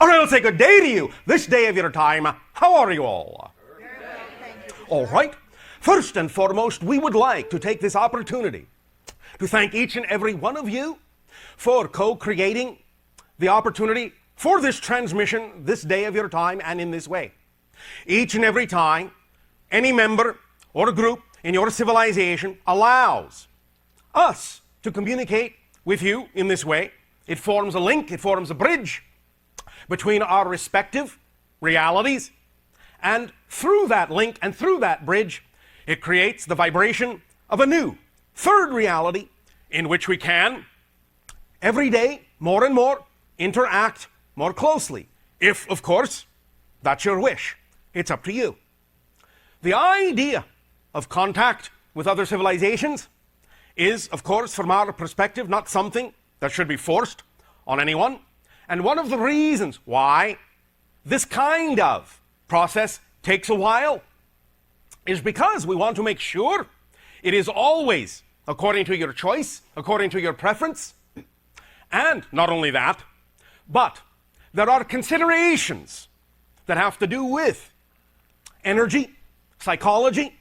Or I'll say good day to you, this day of your time. How are you all? All right. First and foremost, we would like to take this opportunity to thank each and every one of you for co-creating the opportunity for this transmission this day of your time and in this way. Each and every time any member or group in your civilization allows us to communicate with you in this way, it forms a link, it forms a bridge between our respective realities, and through that link and through that bridge, it creates the vibration of a new third reality in which we can every day more and more interact more closely, if of course that's your wish. It's up to you. The idea of contact with other civilizations is, of course, from our perspective, not something that should be forced on anyone. And one of the reasons why this kind of process takes a while is because we want to make sure it is always according to your choice, according to your preference. And not only that, but there are considerations that have to do with energy, psychology,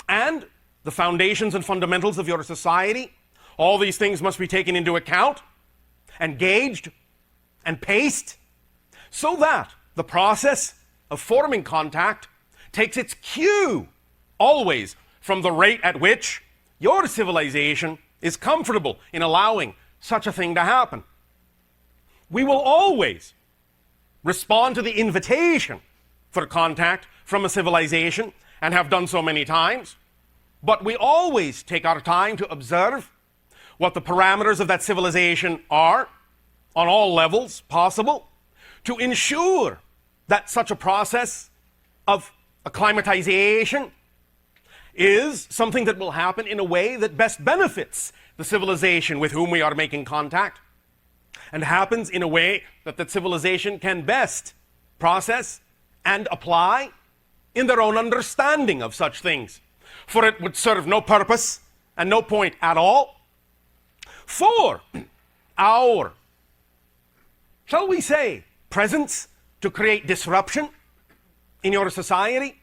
and the foundations and fundamentals of your society. All these things must be taken into account and gauged and paced so that the process of forming contact takes its cue always from the rate at which your civilization is comfortable in allowing such a thing to happen. We will always respond to the invitation for contact from a civilization and have done so many times, but we always take our time to observe what the parameters of that civilization are on all levels possible to ensure that such a process of acclimatization is something that will happen in a way that best benefits the civilization with whom we are making contact, and happens in a way that the civilization can best process and apply in their own understanding of such things. For it would serve no purpose and no point at all for our, shall we say, presence to create disruption in your society.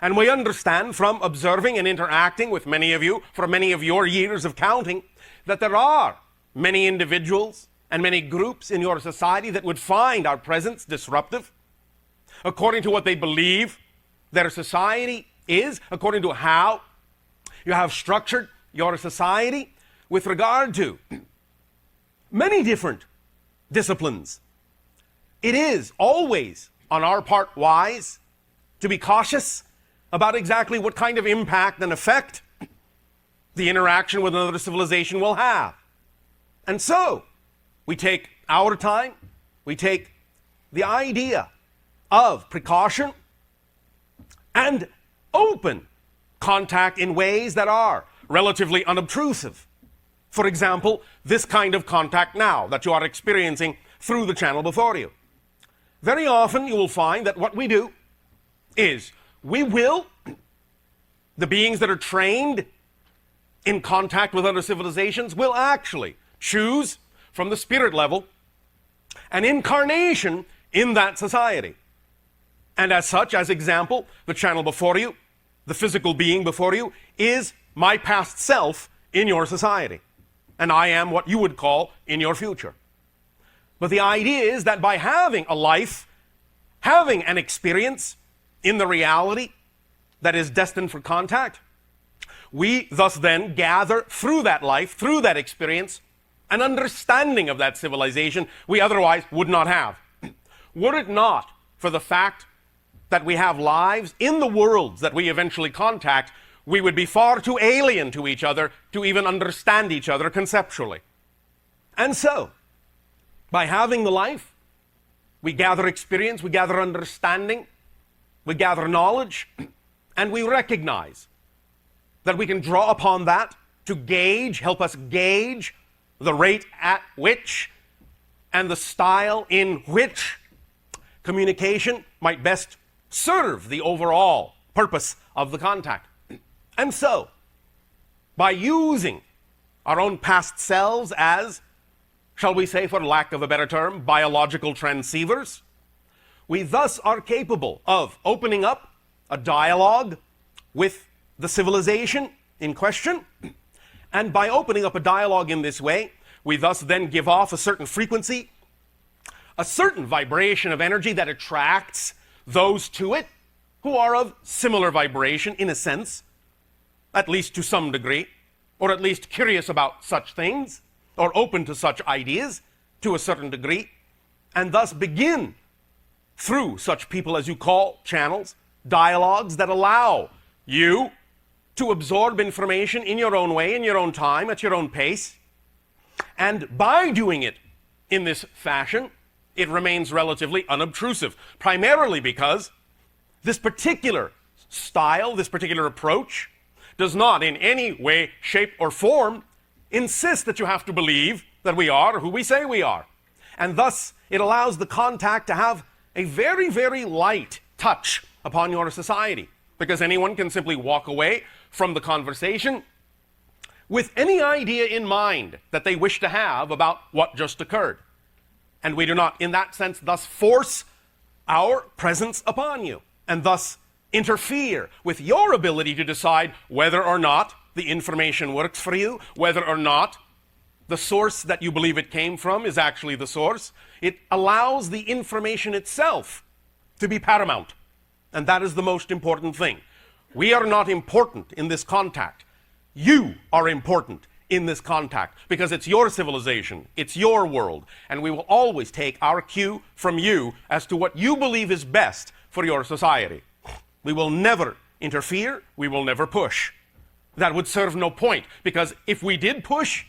And we understand from observing and interacting with many of you for many of your years of counting that there are many individuals and many groups in your society that would find our presence disruptive according to what they believe their society is, according to how you have structured your society with regard to many different disciplines. It is always on our part wise to be cautious about exactly what kind of impact and effect the interaction with another civilization will have. And so we take our time, we take the idea of precaution and open contact in ways that are relatively unobtrusive. For example, this kind of contact now that you are experiencing through the channel before you. Very often you will find that what we do is we will, the beings that are trained in contact with other civilizations, will actually choose from the spirit level an incarnation in that society. And as such, as example, the channel before you, the physical being before you, is my past self in your society. And I am what you would call in your future. But the idea is that by having a life, having an experience in the reality that is destined for contact, we thus then gather through that life, through that experience, an understanding of that civilization we otherwise would not have. Were it not for the fact that we have lives in the worlds that we eventually contact, we would be far too alien to each other to even understand each other conceptually. And so, by having the life, we gather experience, we gather understanding, we gather knowledge, and we recognize that we can draw upon that to gauge, help us gauge the rate at which and the style in which communication might best serve the overall purpose of the contact. And so, by using our own past selves as shall we say, for lack of a better term, biological transceivers. We thus are capable of opening up a dialogue with the civilization in question, and by opening up a dialogue in this way, we thus then give off a certain frequency, a certain vibration of energy that attracts those to it who are of similar vibration, in a sense, at least to some degree, or at least curious about such things, or open to such ideas to a certain degree, and thus begin, through such people as you call channels, dialogues that allow you to absorb information in your own way, in your own time, at your own pace. And by doing it in this fashion, it remains relatively unobtrusive, primarily because this particular style, this particular approach, does not in any way, shape, or form insist that you have to believe that we are who we say we are. And thus, it allows the contact to have a very, very light touch upon your society, because anyone can simply walk away from the conversation with any idea in mind that they wish to have about what just occurred. And we do not, in that sense, thus force our presence upon you, and thus interfere with your ability to decide whether or not the information works for you, whether or not the source that you believe it came from is actually the source. It allows the information itself to be paramount. And that is the most important thing. We are not important in this contact. You are important in this contact, because it's your civilization, it's your world, and we will always take our cue from you as to what you believe is best for your society. We will never interfere, we will never push. That would serve no point, because if we did push,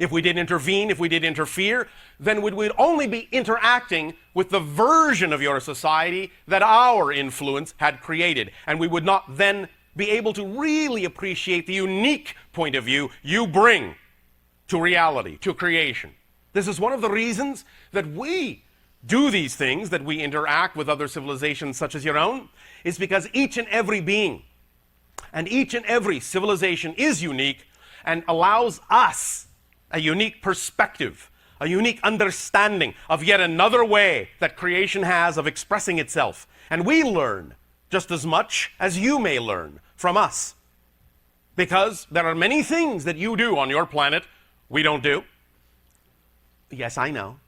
if we did intervene, if we did interfere, then we would only be interacting with the version of your society that our influence had created, and we would not then be able to really appreciate the unique point of view you bring to reality, to creation. This is one of the reasons that we do these things, that we interact with other civilizations such as your own, is because each and every being and each and every civilization is unique and allows us a unique perspective, a unique understanding of yet another way that creation has of expressing itself. And we learn just as much as you may learn from us. Because there are many things that you do on your planet we don't do. Yes, I know.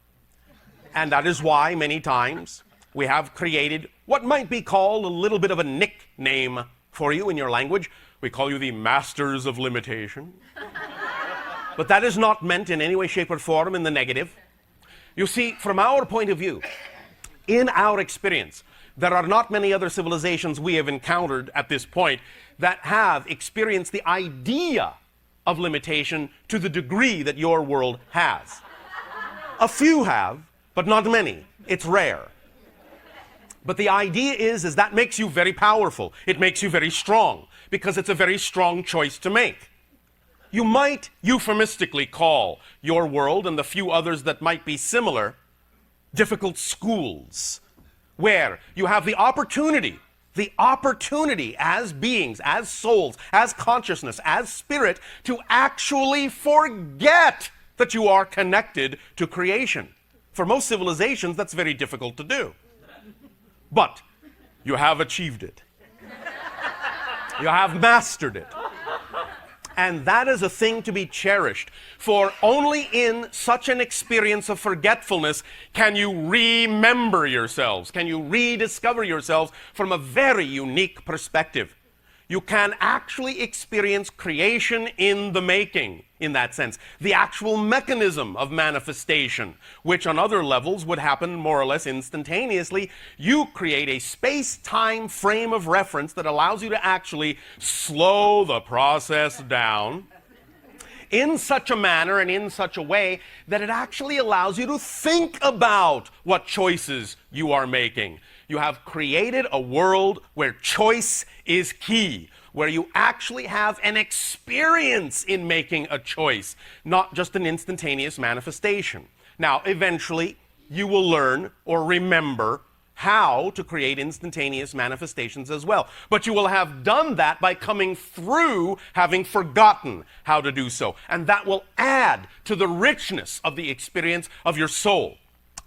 And that is why many times we have created what might be called a little bit of a nickname for you in your language. We call you the Masters of Limitation. But that is not meant in any way, shape, or form in the negative. You see, from our point of view, in our experience, there are not many other civilizations we have encountered at this point that have experienced the idea of limitation to the degree that your world has. A few have, but not many. It's rare. But the idea is that makes you very powerful. It makes you very strong, because it's a very strong choice to make. You might euphemistically call your world and the few others that might be similar difficult schools, where you have the opportunity as beings, as souls, as consciousness, as spirit, to actually forget that you are connected to creation. For most civilizations, that's very difficult to do. But you have achieved it. You have mastered it. And that is a thing to be cherished. For only in such an experience of forgetfulness can you remember yourselves, can you rediscover yourselves from a very unique perspective. You can actually experience creation in the making, in that sense. The actual mechanism of manifestation, which on other levels would happen more or less instantaneously. You create a space-time frame of reference that allows you to actually slow the process down in such a manner and in such a way that it actually allows you to think about what choices you are making. You have created a world where choice is key, where you actually have an experience in making a choice, not just an instantaneous manifestation. Now, eventually, you will learn or remember how to create instantaneous manifestations as well. But you will have done that by coming through having forgotten how to do so. And that will add to the richness of the experience of your soul.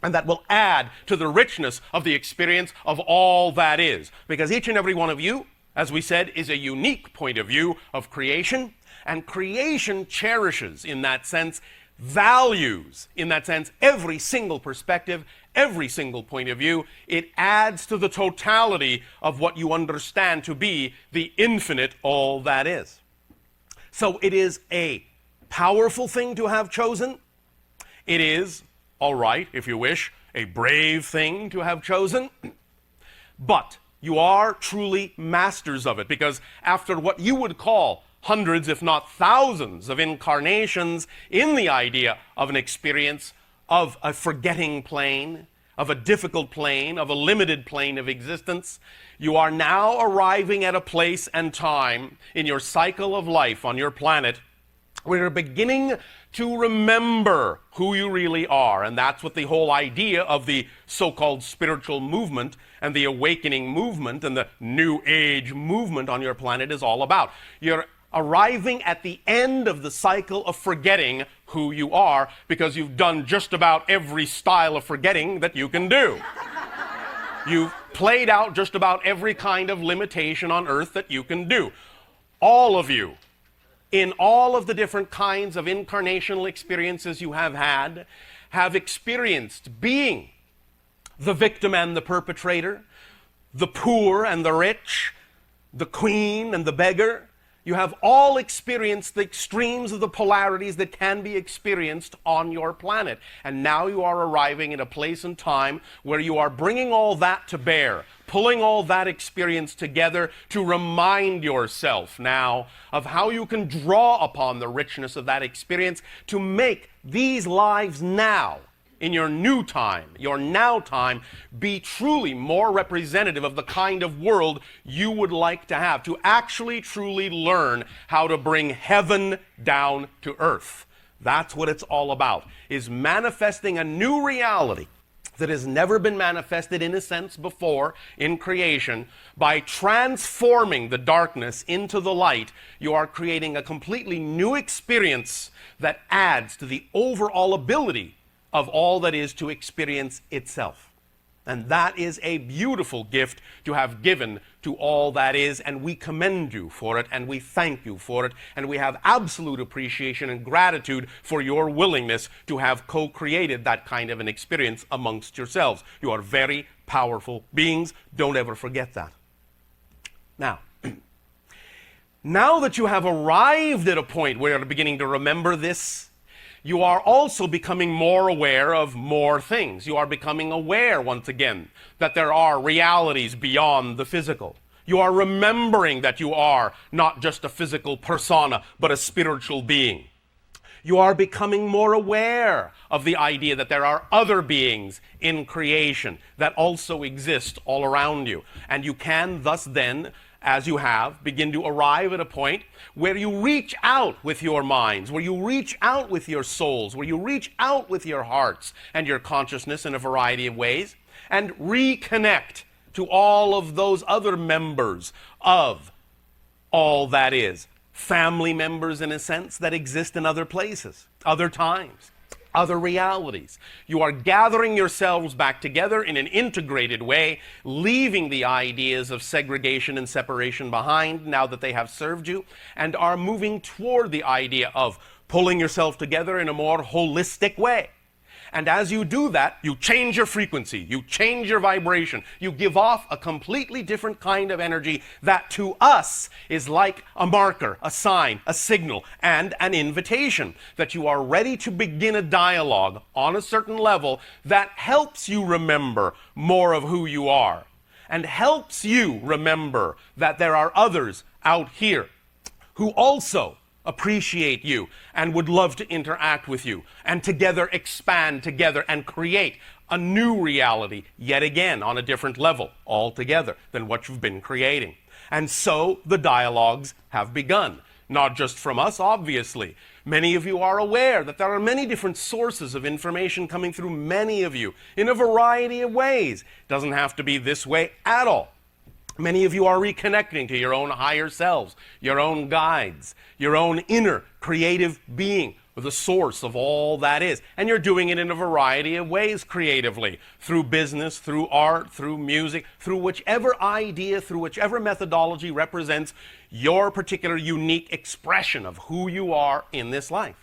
And that will add to the richness of the experience of all that is. Because each and every one of you, as we said, is a unique point of view of creation. And creation cherishes, in that sense, values, in that sense, every single perspective, every single point of view. It adds to the totality of what you understand to be the infinite all that is. So it is a powerful thing to have chosen. It is, all right, if you wish, a brave thing to have chosen. But you are truly masters of it, because after what you would call hundreds, if not thousands, of incarnations in the idea of an experience of a forgetting plane, of a difficult plane, of a limited plane of existence, you are now arriving at a place and time in your cycle of life on your planet where you're beginning to remember who you really are. And that's what the whole idea of the so-called spiritual movement and the awakening movement and the New Age movement on your planet is all about. You're arriving at the end of the cycle of forgetting who you are, because you've done just about every style of forgetting that you can do. You've played out just about every kind of limitation on earth that you can do. All of you, in all of the different kinds of incarnational experiences you have had, have experienced being the victim and the perpetrator, the poor and the rich, the queen and the beggar. You have all experienced the extremes of the polarities that can be experienced on your planet. And now you are arriving at a place and time where you are bringing all that to bear, pulling all that experience together to remind yourself now of how you can draw upon the richness of that experience to make these lives now, in your new time, your now time, be truly more representative of the kind of world you would like to have, to actually truly learn how to bring heaven down to earth. That's what it's all about, is manifesting a new reality that has never been manifested in a sense before in creation. By transforming the darkness into the light, you are creating a completely new experience that adds to the overall ability of all that is to experience itself. And that is a beautiful gift to have given to all that is, and we commend you for it, and we thank you for it, and we have absolute appreciation and gratitude for your willingness to have co-created that kind of an experience amongst yourselves. You are very powerful beings. Don't ever forget that. Now, now that you have arrived at a point where you're beginning to remember this, you are also becoming more aware of more things. You are becoming aware, once again, that there are realities beyond the physical. You are remembering that you are not just a physical persona, but a spiritual being. You are becoming more aware of the idea that there are other beings in creation that also exist all around you. And you can thus then, as you have, begin to arrive at a point where you reach out with your minds, where you reach out with your souls, where you reach out with your hearts and your consciousness in a variety of ways, and reconnect to all of those other members of all that is. Family members, in a sense, that exist in other places, other times, other realities. You are gathering yourselves back together in an integrated way, leaving the ideas of segregation and separation behind now that they have served you, and are moving toward the idea of pulling yourself together in a more holistic way. And as you do that, you change your frequency, you change your vibration, you give off a completely different kind of energy that to us is like a marker, a sign, a signal, and an invitation that you are ready to begin a dialogue on a certain level that helps you remember more of who you are, and helps you remember that there are others out here who also appreciate you and would love to interact with you, and together expand together and create a new reality yet again on a different level altogether than what you've been creating. And so the dialogues have begun. Not just from us, obviously. Many of you are aware that there are many different sources of information coming through many of you in a variety of ways. It doesn't have to be this way at all. Many of you are reconnecting to your own higher selves, your own guides, your own inner creative being, the source of all that is. And you're doing it in a variety of ways creatively, through business, through art, through music, through whichever idea, through whichever methodology represents your particular unique expression of who you are in this life.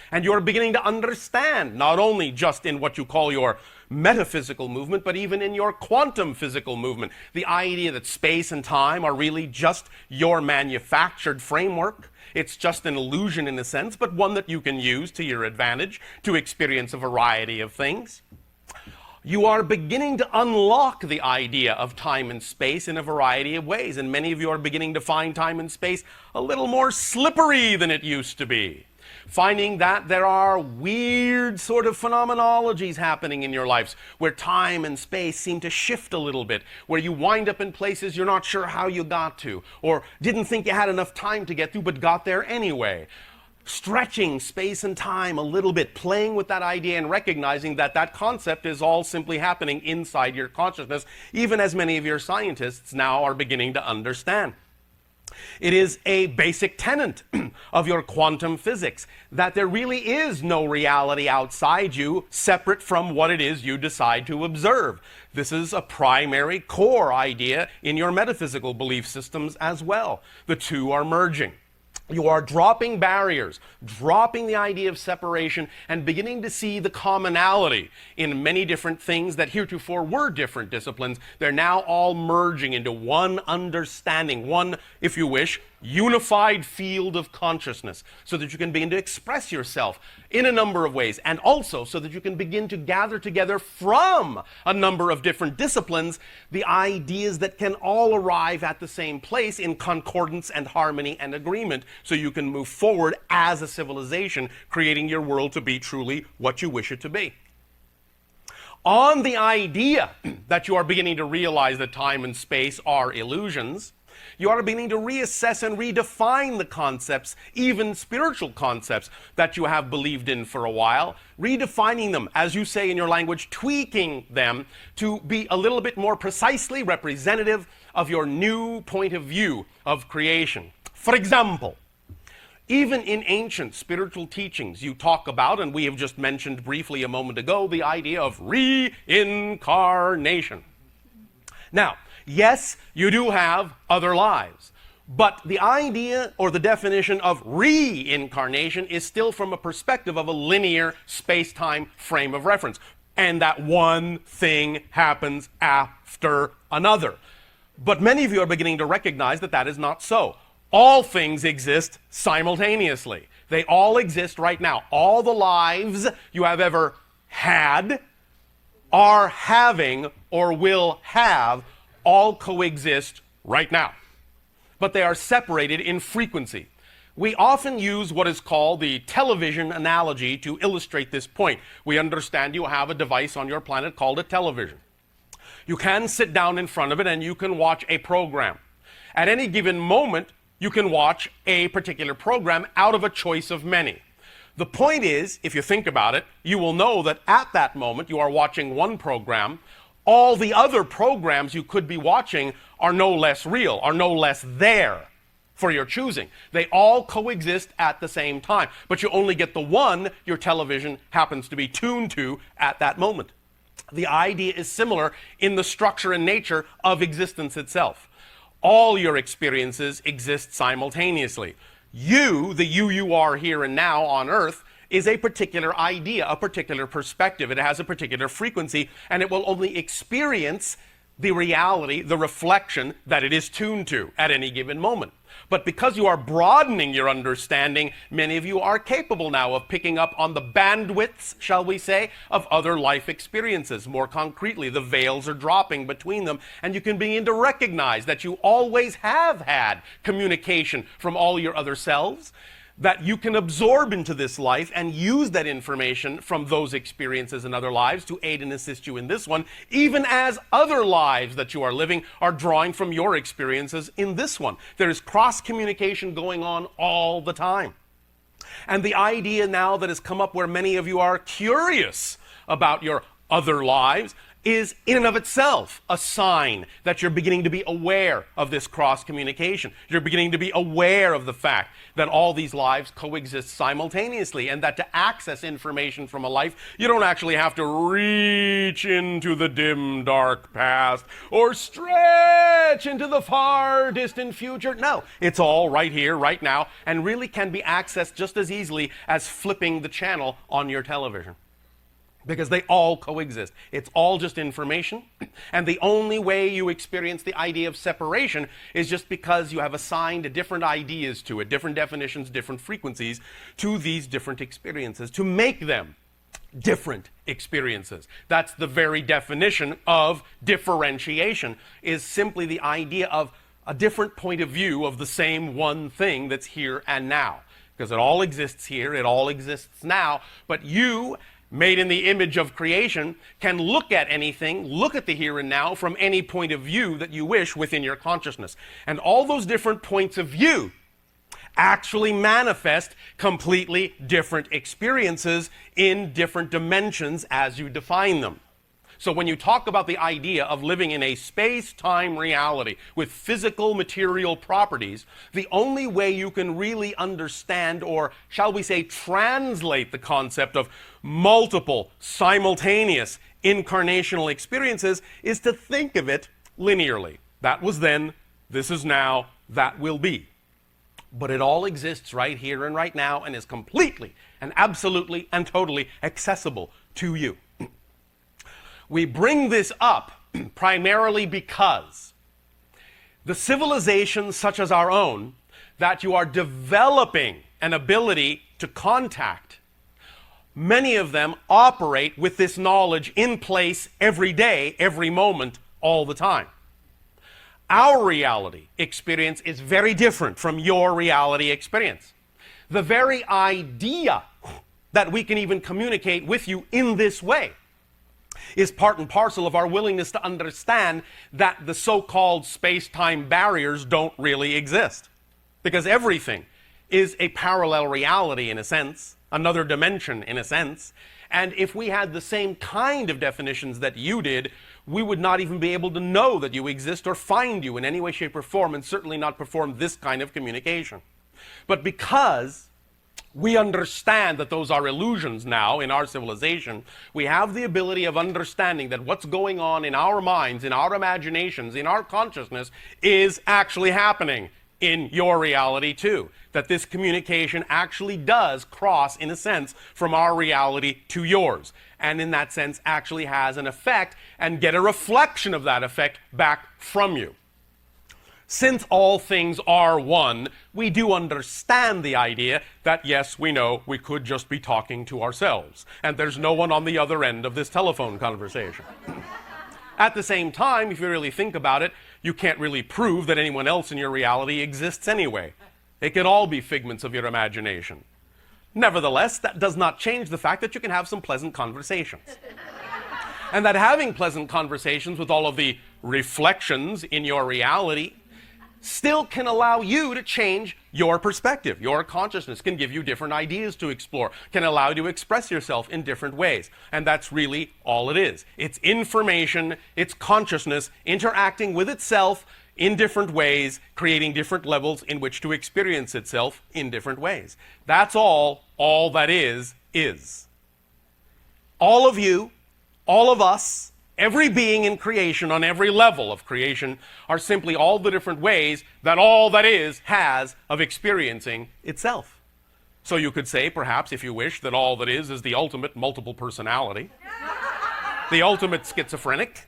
And you're beginning to understand, not only just in what you call your metaphysical movement, but even in your quantum physical movement, the idea that space and time are really just your manufactured framework. It's just an illusion in a sense, but one that you can use to your advantage to experience a variety of things. You are beginning to unlock the idea of time and space in a variety of ways, and many of you are beginning to find time and space a little more slippery than it used to be. Finding that there are weird sort of phenomenologies happening in your lives where time and space seem to shift a little bit, where you wind up in places you're not sure how you got to, or didn't think you had enough time to get to, but got there anyway. Stretching space and time a little bit, playing with that idea and recognizing that that concept is all simply happening inside your consciousness, even as many of your scientists now are beginning to understand. It is a basic tenet of your quantum physics that there really is no reality outside you separate from what it is you decide to observe. This is a primary core idea in your metaphysical belief systems as well. The two are merging. You are dropping barriers, dropping the idea of separation, and beginning to see the commonality in many different things that heretofore were different disciplines. They're now all merging into one understanding, one, if you wish, unified field of consciousness, so that you can begin to express yourself in a number of ways, and also so that you can begin to gather together from a number of different disciplines the ideas that can all arrive at the same place in concordance and harmony and agreement, so you can move forward as a civilization, creating your world to be truly what you wish it to be. On the idea that you are beginning to realize that time and space are illusions, you are beginning to reassess and redefine the concepts, even spiritual concepts that you have believed in for a while, redefining them, as you say in your language, tweaking them to be a little bit more precisely representative of your new point of view of creation. For example, even in ancient spiritual teachings, you talk about, and we have just mentioned briefly a moment ago, the idea of reincarnation. Now, yes, you do have other lives, but the idea or the definition of reincarnation is still from a perspective of a linear space-time frame of reference, and that one thing happens after another. But many of you are beginning to recognize that that is not so. All things exist simultaneously. They all exist right now. All the lives you have ever had, are having, or will have, all coexist right now. But they are separated in frequency. We often use what is called the television analogy to illustrate this point. We understand you have a device on your planet called a television. You can sit down in front of it and you can watch a program. At any given moment, you can watch a particular program out of a choice of many. The point is, if you think about it, you will know that at that moment you are watching one program. All the other programs you could be watching are no less real, are no less there for your choosing. They all coexist at the same time, but you only get the one your television happens to be tuned to at that moment. The idea is similar in the structure and nature of existence itself. All your experiences exist simultaneously. You, the you are here and now on Earth, is a particular idea, a particular perspective. It has a particular frequency, and it will only experience the reality, the reflection that it is tuned to at any given moment. But because you are broadening your understanding, many of you are capable now of picking up on the bandwidths, shall we say, of other life experiences. More concretely, the veils are dropping between them, and you can begin to recognize that you always have had communication from all your other selves. that you can absorb into this life and use that information from those experiences in other lives to aid and assist you in this one, even as other lives that you are living are drawing from your experiences in this one. There is cross-communication going on all the time. And the idea now that has come up where many of you are curious about your other lives is in and of itself a sign that you're beginning to be aware of this cross-communication. You're beginning to be aware of the fact that all these lives coexist simultaneously, and that to access information from a life, you don't actually have to reach into the dim, dark past or stretch into the far distant future. No, it's all right here, right now, and really can be accessed just as easily as flipping the channel on your television. Because they all coexist. It's all just information. And the only way you experience the idea of separation is just because you have assigned different ideas to it, different definitions, different frequencies to these different experiences, to make them different experiences. That's the very definition of differentiation, is simply the idea of a different point of view of the same one thing that's here and now. Because it all exists here, it all exists now, but you, made in the image of creation, can look at anything, look at the here and now from any point of view that you wish within your consciousness. And all those different points of view actually manifest completely different experiences in different dimensions as you define them. So when you talk about the idea of living in a space-time reality with physical material properties, the only way you can really understand, or shall we say translate, the concept of multiple, simultaneous, incarnational experiences is to think of it linearly. That was then, this is now, that will be. But it all exists right here and right now and is completely and absolutely and totally accessible to you. We bring this up primarily because the civilizations such as our own, that you are developing an ability to contact, many of them operate with this knowledge in place every day, every moment, all the time. Our reality experience is very different from your reality experience. The very idea that we can even communicate with you in this way is part and parcel of our willingness to understand that the so-called space-time barriers don't really exist. Because everything is a parallel reality in a sense, another dimension in a sense, and if we had the same kind of definitions that you did, we would not even be able to know that you exist or find you in any way, shape, or form, and certainly not perform this kind of communication. But because we understand that those are illusions now in our civilization, we have the ability of understanding that what's going on in our minds, in our imaginations, in our consciousness is actually happening in your reality too. That this communication actually does cross, in a sense, from our reality to yours. And in that sense actually has an effect and get a reflection of that effect back from you. Since all things are one, we do understand the idea that, yes, we know we could just be talking to ourselves, and there's no one on the other end of this telephone conversation. At the same time, if you really think about it, you can't really prove that anyone else in your reality exists anyway. It could all be figments of your imagination. Nevertheless, that does not change the fact that you can have some pleasant conversations. And that having pleasant conversations with all of the reflections in your reality still can allow you to change your perspective. Your consciousness can give you different ideas to explore, can allow you to express yourself in different ways. And that's really all it is. It's information, it's consciousnness interacting with itself in different ways, creating different levels in which to experience itself in different ways. That's all that is. All of you, all of us, every being in creation on every level of creation are simply all the different ways that all that is has of experiencing itself. So you could say, perhaps, if you wish, that all that is the ultimate multiple personality, the ultimate schizophrenic.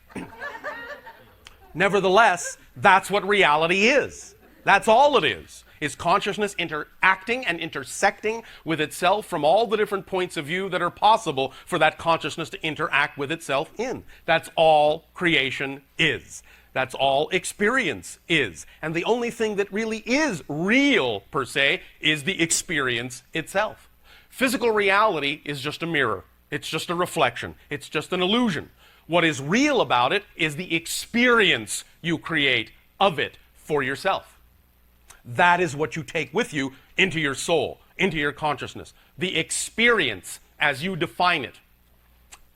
Nevertheless, that's what reality is. That's all it is consciousness interacting and intersecting with itself from all the different points of view that are possible for that consciousness to interact with itself in. That's all creation is. That's all experience is. And the only thing that really is real, per se, is the experience itself. Physical reality is just a mirror. It's just a reflection. It's just an illusion. What is real about it is the experience you create of it for yourself. That is what you take with you into your soul, into your consciousness. The experience as you define it.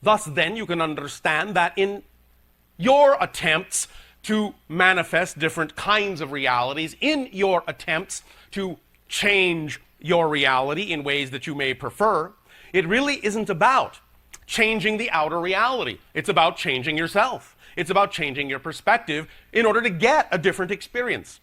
Thus, then, you can understand that in your attempts to manifest different kinds of realities, in your attempts to change your reality in ways that you may prefer, it really isn't about changing the outer reality. It's about changing yourself. It's about changing your perspective in order to get a different experience.